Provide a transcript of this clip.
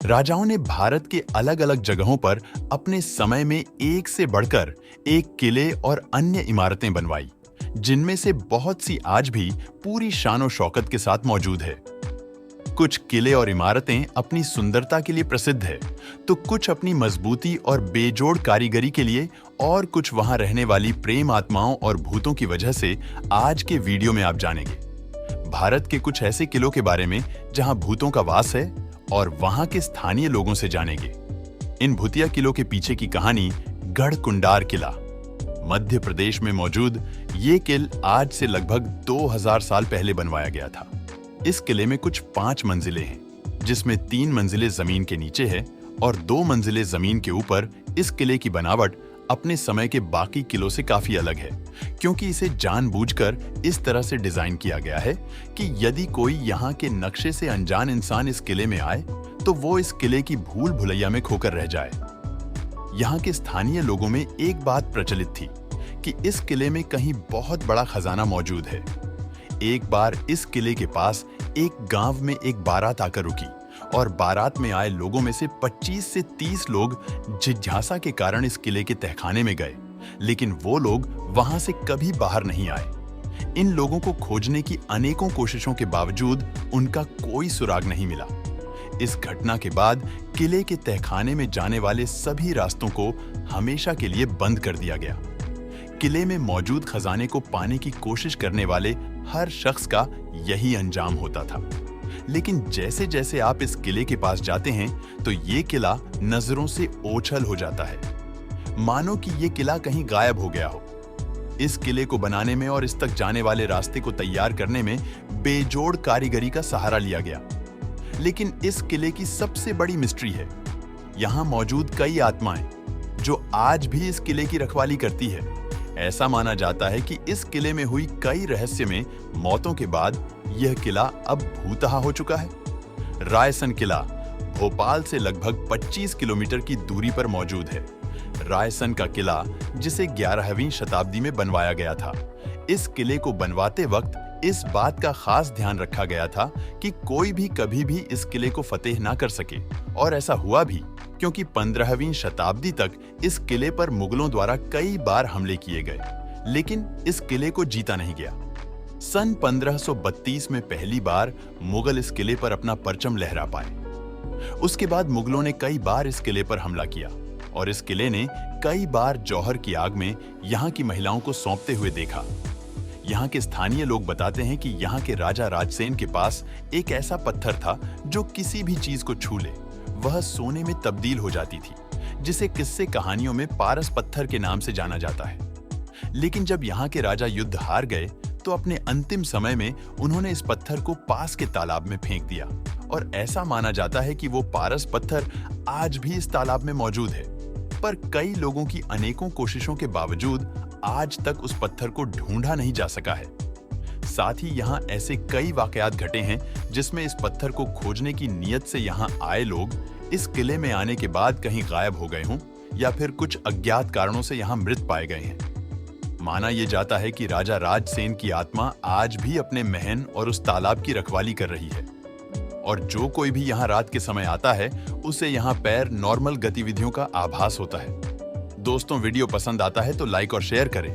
राजाओं ने भारत के अलग-अलग जगहों पर अपने समय में एक से बढ़कर एक किले और अन्य इमारतें बनवाई, जिनमें से बहुत सी आज भी पूरी शान और शौकत के साथ मौजूद है। कुछ किले और इमारतें अपनी सुंदरता के लिए प्रसिद्ध है, तो कुछ अपनी मजबूती और बेजोड़ कारीगरी के लिए, और कुछ वहां रहने वाली प्रेम आत्माओं और भूतों की वजह से आज के वीडियो में आप जानेंगे। भारत के कुछ ऐसे किलों के बारे में जहां भूतों का वास है और वहां के स्थानीय लोगों से जानेंगे। इन भूतिया किलों के पीछे की कहानी गढ़कुंडार किला। मध्य प्रदेश में मौजूद ये किला आज से लगभग 2000 साल पहले बनवाया गया था। इस किले में कुछ 5 मंजिलें हैं, जिसमें 3 मंजिलें जमीन के नीचे है और 2 मंजिलें जमीन के ऊपर। इस किले की बनावट अपने समय के बाकी किलों से काफी अलग है, क्योंकि इसे जानबूझकर इस तरह से डिजाइन किया गया है कि यदि कोई यहाँ के नक्शे से अनजान इंसान इस किले में आए तो वो इस किले की भूल भुलैया में खोकर रह जाए। यहाँ के स्थानीय लोगों में एक बात प्रचलित थी कि इस किले में कहीं बहुत बड़ा खजाना मौजूद है। एक बार इस किले के पास एक गांव में एक बारात आकर रुकी और बारात में आए लोगों में से 25 से 30 लोग जिज्ञासा के कारण इस किले के तहखाने में गए, लेकिन वो लोग वहां से कभी बाहर नहीं आए। इन लोगों को खोजने की अनेकों कोशिशों के बावजूद उनका कोई सुराग नहीं मिला। इस घटना के बाद किले के तहखाने में जाने वाले सभी रास्तों को हमेशा के लिए बंद कर दिया गया। किले में मौजूद खजाने को पाने की कोशिश करने वाले हर शख्स का यही अंजाम होता था। लेकिन जैसे जैसे आप इस किले के पास जाते हैं तो ये किला नजरों से ओझल हो जाता है, मानो कि ये किला कहीं गायब हो गया हो। इस किले को बनाने में और इस तक जाने वाले रास्ते को तैयार करने में बेजोड़ कारीगरी का सहारा लिया गया। लेकिन इस किले की सबसे बड़ी मिस्ट्री है, यहाँ मौजूद कई आत्माएं जो आज भी इस किले की रखवाली करती है। ऐसा माना जाता है कि इस किले में हुई कई रहस्यमय मौतों के बाद यह किला अब भूतहा हो चुका है। रायसन किला भोपाल से लगभग 25 किलोमीटर की दूरी पर मौजूद है। रायसन का किला, जिसे 11वीं शताब्दी में बनवाया गया था, इस किले को बनवाते वक्त इस बात का खास ध्यान रखा गया था कि कोई भी कभी भी इस किले को फतेह ना कर सके, और ऐसा हुआ भी, क्योंकि 15वीं शताब्दी तक इस किले पर मुगलों द्वारा कई बार हमले किए गए, लेकिन इस किले को जीता नहीं गया। सन 1532 में पहली बार मुगल इस किले पर अपना परचम लहरा पाए। उसके बाद मुगलों ने कई बार इस किले पर हमला किया और इस किले ने कई बार जौहर की आग में यहाँ की महिलाओं को सौंपते हुए देखा। यहाँ के स्थानीय लोग बताते हैं कि यहाँ के राजा राजसेन के पास एक ऐसा पत्थर था जो किसी भी चीज को छू ले वह सोने में तब्दील हो जाती थी, जिसे किस्से कहानियों में पारस पत्थर के नाम से जाना जाता है। लेकिन जब यहाँ के राजा युद्ध हार गए तो अपने अंतिम समय में उन्होंने इस पत्थर को पास के तालाब में फेंक दिया, और ऐसा माना जाता है कि वो पारस पत्थर आज भी इस तालाब में मौजूद है। पर कई लोगों की अनेकों कोशिशों के बावजूद आज तक उस पत्थर को ढूंढा नहीं जा सका है। साथ ही यहाँ ऐसे कई वाकयात घटे हैं जिसमें इस पत्थर को खोजने की नीयत से यहाँ आए लोग इस किले में आने के बाद कहीं गायब हो गए हों या फिर कुछ अज्ञात कारणों से यहाँ मृत पाए गए हैं। माना यह जाता है कि राजा राजसेन की आत्मा आज भी अपने महल और उस तालाब की रखवाली कर रही है, और जो कोई भी यहाँ रात के समय आता है उसे यहाँ पैर नॉर्मल गतिविधियों का आभास होता है। दोस्तों, वीडियो पसंद आता है तो लाइक और शेयर करें।